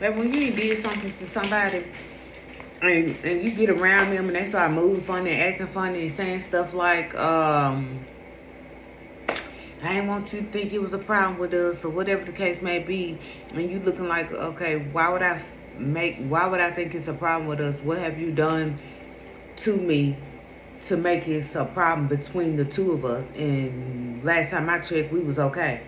Like when you did something to somebody and you get around them and they start moving funny and acting funny and saying stuff like, I didn't want you to think it was a problem with us or whatever the case may be, and you looking like, okay, why would I think it's a problem with us? What have you done to me to make it a problem between the two of us? And last time I checked, we was okay.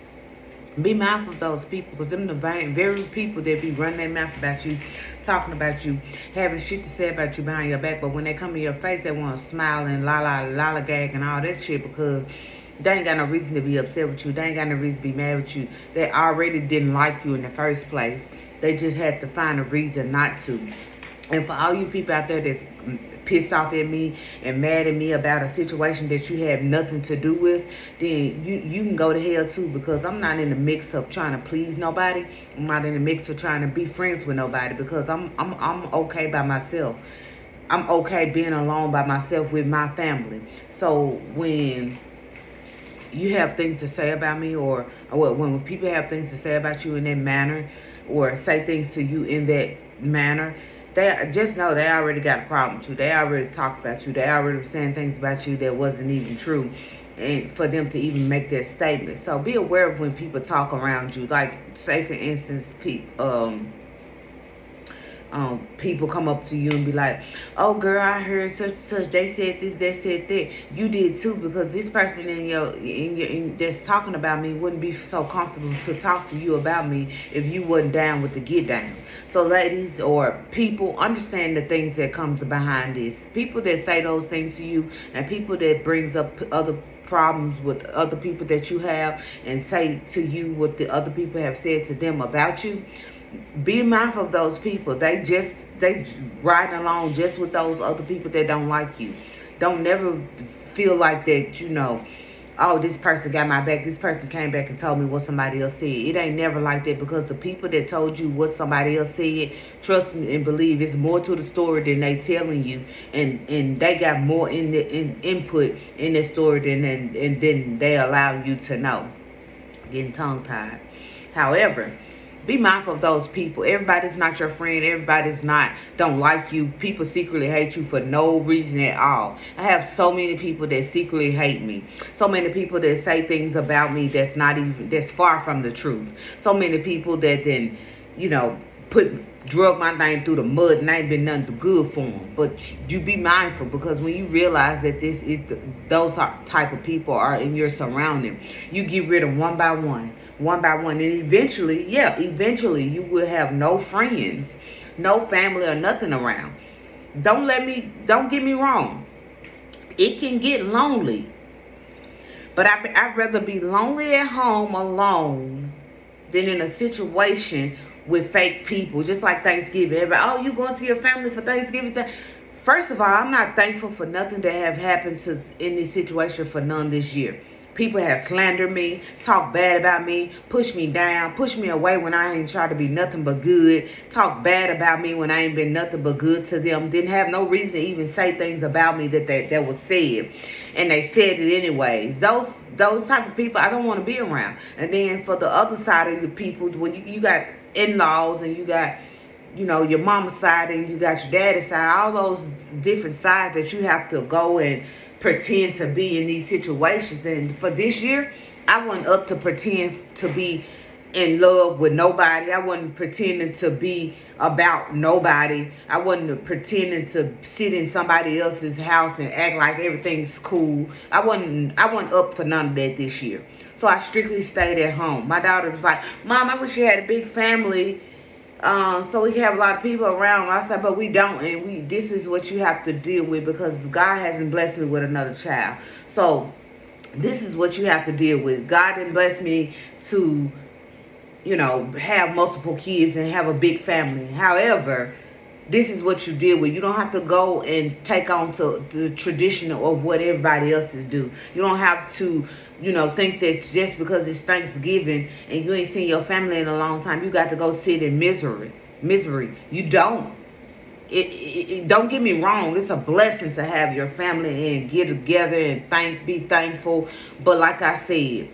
Be mindful of those people, because them the very people that be running their mouth about you, talking about you, having shit to say about you behind your back, but when they come in your face, they want to smile and lollygag and all that shit, because they ain't got no reason to be upset with you. They ain't got no reason to be mad with you. They already didn't like you in the first place. They just had to find a reason not to. And for all you people out there that's pissed off at me and mad at me about a situation that you have nothing to do with, then you can go to hell too, because I'm not in the mix of trying to please nobody. I'm not in the mix of trying to be friends with nobody, because I'm okay by myself. I'm okay being alone by myself with my family. So when you have things to say about me, or when people have things to say about you in that manner, or say things to you in that manner, they just know they already got a problem with you. They already talked about you. They already were saying things about you that wasn't even true, and for them to even make that statement. So be aware of when people talk around you. Like, say for instance, people come up to you and be like, oh girl, I heard such and such, they said this, they said that. You did too, because this person that's talking about me wouldn't be so comfortable to talk to you about me if you wasn't down with the get down. So ladies or people, understand the things that comes behind this. People that say those things to you, and people that brings up other problems with other people that you have, and say to you what the other people have said to them about you, be mindful of those people. They riding along just with those other people that don't like you. Don't never feel like that, oh, this person got my back. This person came back and told me what somebody else said. It ain't never like that, because the people that told you what somebody else said, trust me and believe, it's more to the story than they telling you. And they got more input in the story than they allow you to know. Getting tongue-tied. However, be mindful of those people. Everybody's not your friend. Everybody's don't like you. People secretly hate you for no reason at all. I have so many people that secretly hate me. So many people that say things about me that's far from the truth. So many people that then, drug my name through the mud and ain't been nothing good for them. But you be mindful, because when you realize that those type of people are in your surrounding, you get rid of one by one, and eventually you will have no friends, no family, or nothing around. Don't get me wrong, it can get lonely, but I'd rather be lonely at home alone than in a situation with fake people. Just like Thanksgiving, everybody, oh, you going to your family for Thanksgiving? First of all, I'm not thankful for nothing that have happened in this situation, for none this year. People have slandered me, talked bad about me, pushed me down, pushed me away when I ain't tried to be nothing but good, talked bad about me when I ain't been nothing but good to them, didn't have no reason to even say things about me that was said, and they said it anyways. Those type of people I don't want to be around. And then for the other side of the people, when you got in-laws, and you got your mama's side, and you got your daddy's side, all those different sides that you have to go and pretend to be in these situations. And for this year, I wasn't up to pretend to be in love with nobody. I wasn't pretending to be about nobody. I wasn't pretending to sit in somebody else's house and act like everything's cool. I wasn't up for none of that this year. So I strictly stayed at home. My daughter was like, Mom, I wish you had a big family, so we have a lot of people around. I said, but we don't, and this is what you have to deal with, because God hasn't blessed me with another child. So this is what you have to deal with. God didn't bless me to, have multiple kids and have a big family. However, this is what you deal with. You don't have to go and take on to the tradition of what everybody else is do. You don't have to, think that just because it's Thanksgiving and you ain't seen your family in a long time, you got to go sit in misery. You don't. Don't get me wrong. It's a blessing to have your family and get together and be thankful. But like I said,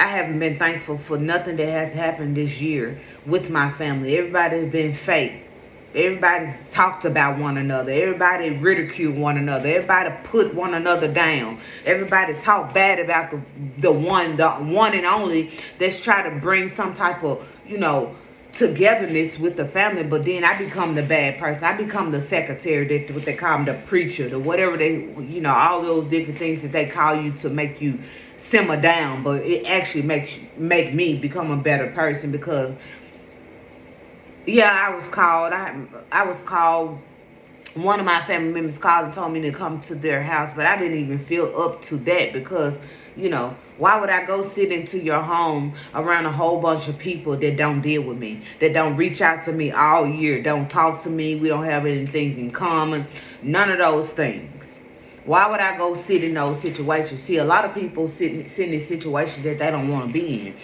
I haven't been thankful for nothing that has happened this year with my family. Everybody's been fake. Everybody's talked about one another. Everybody ridiculed one another. Everybody put one another down. Everybody talk bad about the one and only that's trying to bring some type of, togetherness with the family. But then I become the bad person. I become the secretary, what they call them, the preacher, the whatever they, all those different things that they call you to make you simmer down. But it actually make me become a better person, because I was called. I was called. One of my family members called and told me to come to their house, but I didn't even feel up to that, because, why would I go sit into your home around a whole bunch of people that don't deal with me, that don't reach out to me all year, don't talk to me, we don't have anything in common, none of those things. Why would I go sit in those situations? See, a lot of people sit in situations that they don't want to be in.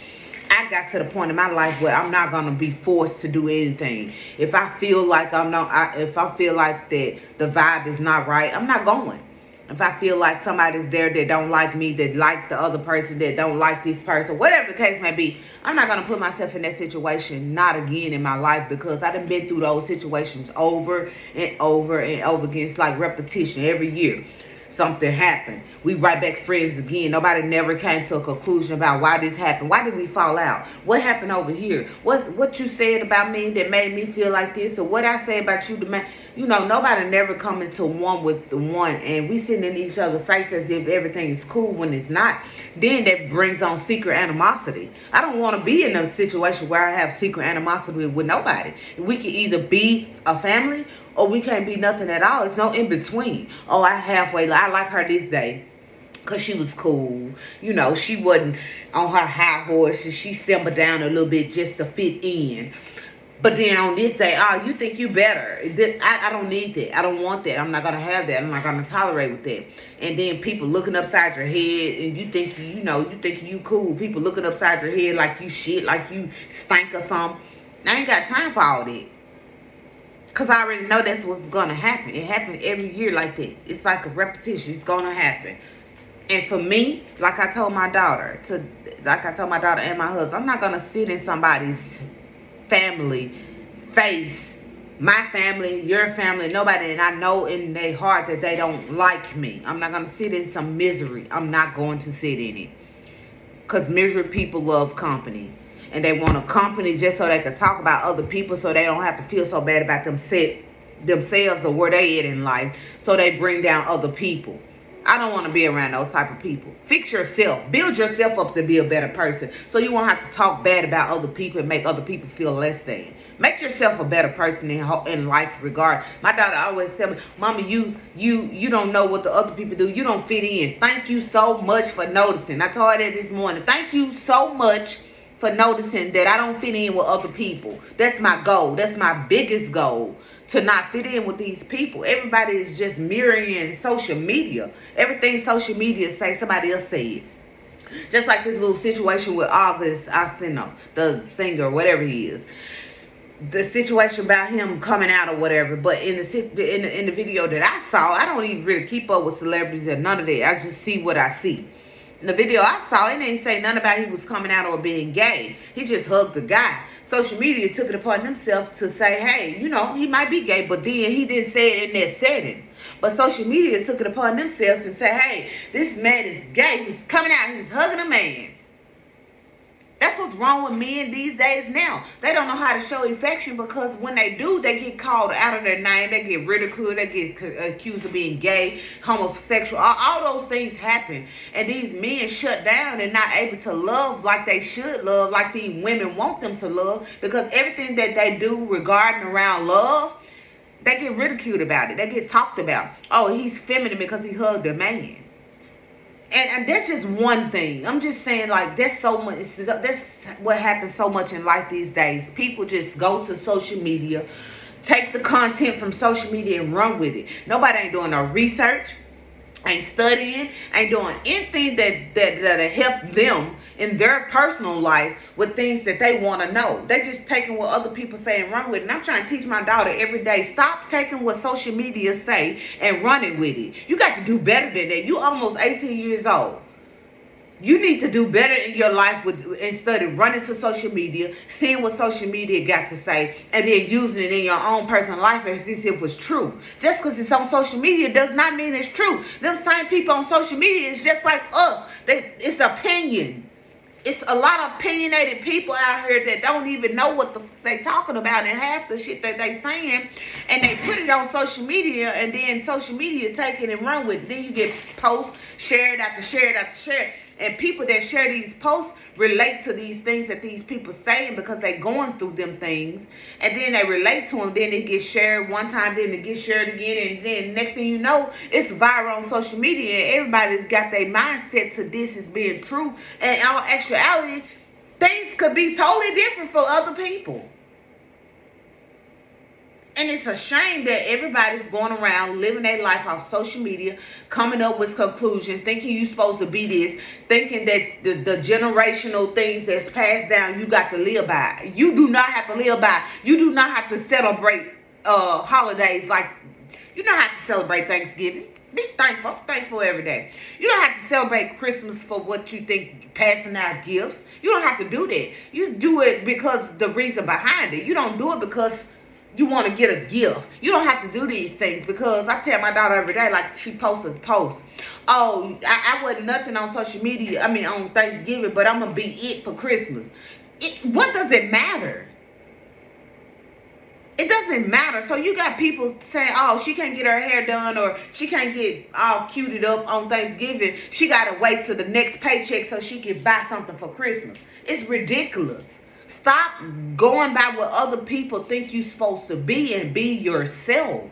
I got to the point in my life where I'm not gonna be forced to do anything. If I feel like if I feel like that the vibe is not right, I'm not going. If I feel like somebody's there that don't like me, that like the other person, that don't like this person, whatever the case may be, I'm not gonna put myself in that situation, not again in my life, because I done been through those situations over and over and over again. It's like repetition every year. Something happened. We right back friends again. Nobody never came to a conclusion about why this happened. Why did we fall out? What happened over here? What you said about me that made me feel like this, or what I say about you that nobody never come into one with the one, and we sitting in each other's face as if everything is cool when it's not. Then that brings on secret animosity. I don't want to be in a situation where I have secret animosity with nobody. We can either be a family, or we can't be nothing at all. It's no in between. Oh, I like her this day because she was cool. She wasn't on her high horse, and she simmered down a little bit just to fit in. But then on this day, you think you better. I don't need that. I don't want that. I'm not going to have that. I'm not going to tolerate with that. And then people looking upside your head, and you think, you cool. People looking upside your head like you shit, like you stink or something. I ain't got time for all that. Because I already know that's what's going to happen. It happens every year like that. It's like a repetition. It's going to happen. And for me, like I told my daughter and my husband, I'm not going to sit in somebody's family face, my family, your family, nobody, and I know in their heart that they don't like me. I'm not going to sit in some misery. I'm not going to sit in it. Because misery people love company. And they want a company just so they can talk about other people, so they don't have to feel so bad about themselves or where they at in life. So they bring down other people. I don't want to be around those type of people. Fix yourself. Build yourself up to be a better person, so you won't have to talk bad about other people and make other people feel less than. Make yourself a better person in life regard. My daughter always tell me, Mama, you don't know what the other people do. You don't fit in. Thank you so much for noticing. I told her that this morning. Thank you so much for noticing that I don't fit in with other people. That's my goal. That's my biggest goal, to not fit in with these people. Everybody is just mirroring social media. Everything social media say, somebody else said. Just like this little situation with August Alsina, the singer, whatever he is. The situation about him coming out or whatever. But in the video that I saw, I don't even really keep up with celebrities and none of that. I just see what I see. In the video I saw, it didn't say nothing about he was coming out or being gay. He just hugged the guy. Social media took it upon themselves to say, hey, he might be gay, but then he didn't say it in that setting. But social media took it upon themselves and say, hey, this man is gay. He's coming out, he's hugging a man. That's what's wrong with men these days now. They don't know how to show affection, because when they do, they get called out of their name. They get ridiculed. They get accused of being gay, homosexual. All those things happen. And these men shut down and not able to love like they should love, like these women want them to love. Because everything that they do regarding around love, they get ridiculed about it. They get talked about. Oh, he's feminine because he hugged a man. And that's just one thing. I'm just saying, like, that's so much. That's what happens so much in life these days. People just go to social media, take the content from social media and run with it. Nobody ain't doing no research, ain't studying, ain't doing anything that'll help them in their personal life with things that they want to know. They just taking what other people say and run with it. And I'm trying to teach my daughter every day, stop taking what social media say and running with it. You got to do better than that. You almost 18 years old. You need to do better in your life instead of running to social media, seeing what social media got to say, and then using it in your own personal life as if it was true. Just because it's on social media does not mean it's true. Them same people on social media is just like us. It's opinion. It's a lot of opinionated people out here that don't even know what they talking about and half the shit that they saying, and they put it on social media, and then social media take it and run with it. Then you get posts shared after shared after shared, and people that share these posts relate to these things that these people saying because they going through them things, and then they relate to them. Then it gets shared one time, then it gets shared again, and then next thing you know, it's viral on social media, and everybody's got their mindset to this as being true, and in actuality, things could be totally different for other people. And it's a shame that everybody's going around living their life off social media, coming up with conclusions, thinking you're supposed to be this, thinking that the generational things that's passed down, you got to live by. You do not have to live by. You do not have to celebrate holidays like, you don't have to celebrate Thanksgiving. Be thankful. Thankful every day. You don't have to celebrate Christmas for what you think, passing out gifts. You don't have to do that. You do it because the reason behind it. You don't do it because you want to get a gift. You don't have to do these things, because I tell my daughter every day, like she posts a post. Oh, I wasn't nothing on social media, on Thanksgiving, but I'm going to be it for Christmas. What does it matter? It doesn't matter. So you got people saying, oh, she can't get her hair done, or she can't get all cuted up on Thanksgiving. She got to wait till the next paycheck so she can buy something for Christmas. It's ridiculous. Stop going by what other people think you're supposed to be, and be yourself.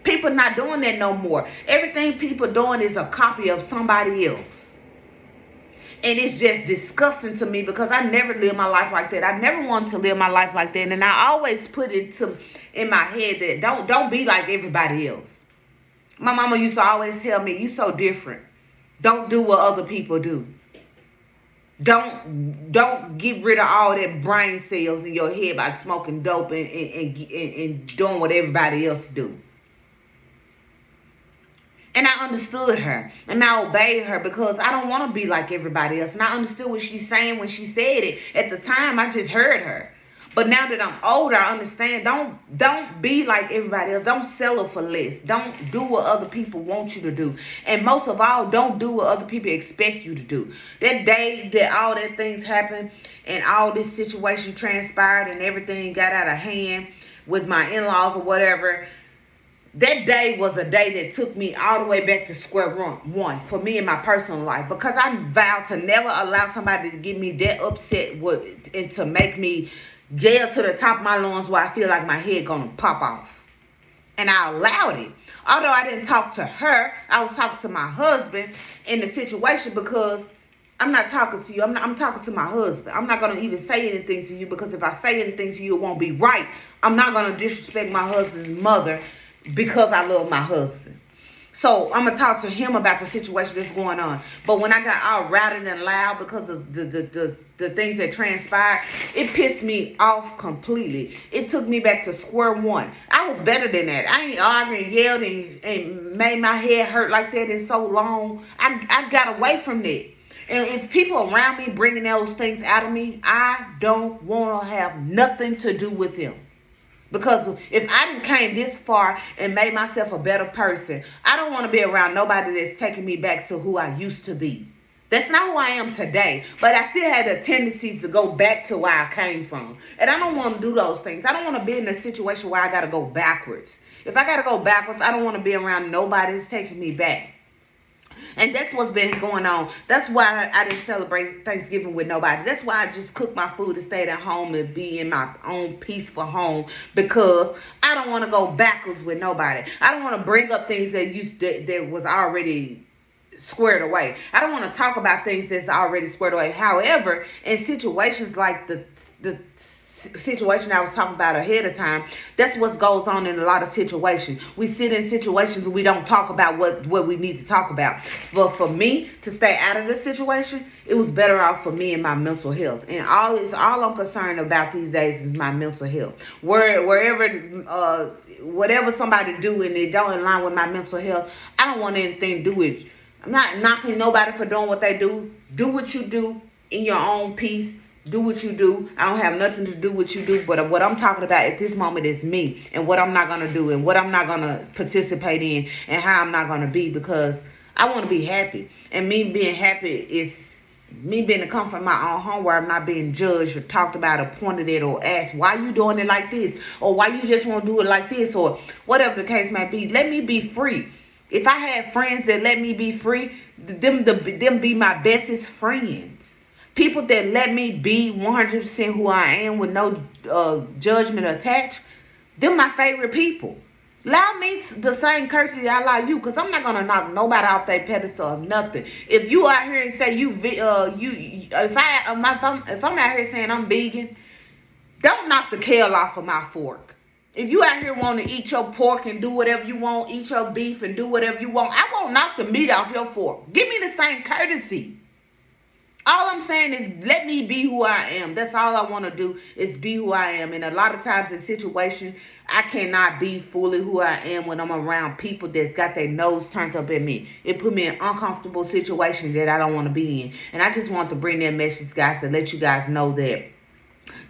People not doing that no more. Everything people doing is a copy of somebody else. And it's just disgusting to me, because I never lived my life like that. I never wanted to live my life like that. And I always put it in my head that don't be like everybody else. My mama used to always tell me, you so different. Don't do what other people do. Don't get rid of all that brain cells in your head by smoking dope and doing what everybody else do. And I understood her, and I obeyed her, because I don't want to be like everybody else. And I understood what she's saying when she said it. At the time, I just heard her. But now that I'm older, I understand. Don't be like everybody else. Don't settle for less. Don't do what other people want you to do. And most of all, don't do what other people expect you to do. That day that all that things happened and all this situation transpired and everything got out of hand with my in-laws or whatever, that day was a day that took me all the way back to square one for me in my personal life, because I vowed to never allow somebody to get me that upset and to make me yell to the top of my lungs where I feel like my head gonna pop off. And I allowed it. Although I didn't talk to her, I was talking to my husband in the situation, because I'm not talking to you. I'm talking to my husband. I'm not going to even say anything to you, because if I say anything to you, it won't be right. I'm not going to disrespect my husband's mother because I love my husband. So I'm going to talk to him about the situation that's going on. But when I got all routed and loud because of the things that transpired, it pissed me off completely. It took me back to square one. I was better than that. I ain't arguing, yelled, and made my head hurt like that in so long. I got away from that. And if people around me bringing those things out of me, I don't want to have nothing to do with them. Because if I done came this far and made myself a better person, I don't want to be around nobody that's taking me back to who I used to be. That's not who I am today. But I still had the tendencies to go back to where I came from. And I don't want to do those things. I don't want to be in a situation where I got to go backwards. If I got to go backwards, I don't want to be around nobody that's taking me back. And that's what's been going on. That's why I didn't celebrate Thanksgiving with nobody. That's why I just cooked my food and stayed at home and be in my own peaceful home, because I don't want to go backwards with nobody. I don't want to bring up things that was already squared away. I don't want to talk about things that's already squared away. However, in situations like the situation I was talking about ahead of time, that's what goes on in a lot of situations. We sit in situations and we don't talk about what we need to talk about. But for me to stay out of the situation, it was better off for me and my mental health. And all I'm concerned about these days is my mental health. Whatever somebody do and it don't align with my mental health, I don't want anything to do with I'm not knocking nobody for doing what they do. Do what you do in your own peace. Do what you do. I don't have nothing to do with what you do. But what I'm talking about at this moment is me and what I'm not going to do and what I'm not going to participate in and how I'm not going to be, because I want to be happy. And me being happy is me being the comfort of my own home, where I'm not being judged or talked about or pointed at or asked, why you doing it like this? Or why you just want to do it like this? Or whatever the case may be. Let me be free. If I had friends that let me be free, them be my bestest friends. People that let me be 100% who I am with no judgment attached, them my favorite people. Allow me the same courtesy I allow you, because I'm not gonna knock nobody off their pedestal or nothing. If you out here and say if I'm out here saying I'm vegan, don't knock the kale off of my fork. If you out here want to eat your pork and do whatever you want, eat your beef and do whatever you want, I won't knock the meat off your fork. Give me the same courtesy. All I'm saying is let me be who I am. That's all I want to do, is be who I am. And a lot of times in situations, I cannot be fully who I am when I'm around people that's got their nose turned up at me. It put me in uncomfortable situations that I don't want to be in. And I just want to bring that message, guys, to let you guys know that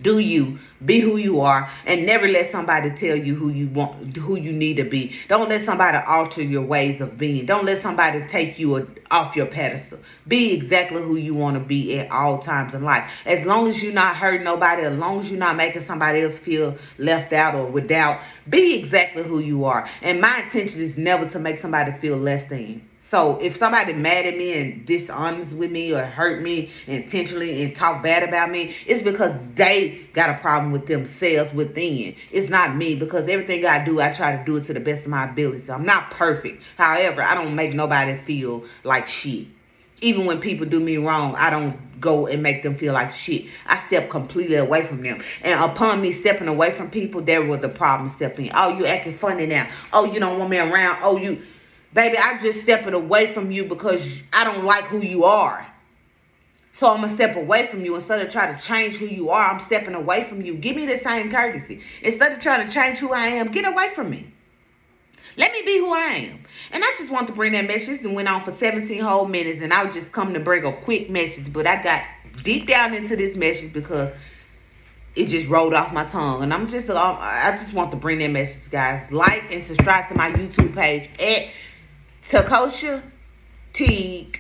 do you be who you are, and never let somebody tell you who you need to be. Don't let somebody alter your ways of being. Don't let somebody take you off your pedestal. Be exactly who you want to be at all times in life. As long as you're not hurting nobody, as long as you're not making somebody else feel left out or without, be exactly who you are. And my intention is never to make somebody feel less than. So if somebody mad at me and dishonest with me or hurt me intentionally and talk bad about me, it's because they got a problem with themselves within. It's not me, because everything I do, I try to do it to the best of my ability. So I'm not perfect. However, I don't make nobody feel like shit. Even when people do me wrong, I don't go and make them feel like shit. I step completely away from them. And upon me stepping away from people, there was the problem stepping in. Oh, you acting funny now. Oh, you don't want me around. Oh, you... Baby, I'm just stepping away from you because I don't like who you are. So I'm going to step away from you. Instead of trying to change who you are, I'm stepping away from you. Give me the same courtesy. Instead of trying to change who I am, get away from me. Let me be who I am. And I just want to bring that message. And went on for 17 whole minutes. And I was just coming to bring a quick message. But I got deep down into this message because it just rolled off my tongue. And I just want to bring that message, guys. Like and subscribe to my YouTube page at Takosha Teague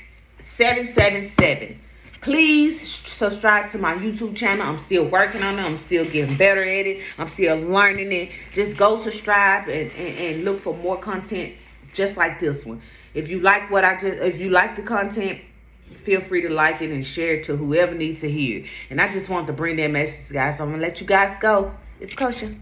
777. Please subscribe to my YouTube channel. I'm still working on it. I'm still getting better at it. I'm still learning it. Just go subscribe and look for more content just like this one. If you like if you like the content, feel free to like it and share it to whoever needs to hear it. And I just want to bring that message, guys. So I'm gonna let you guys go. It's Kosha.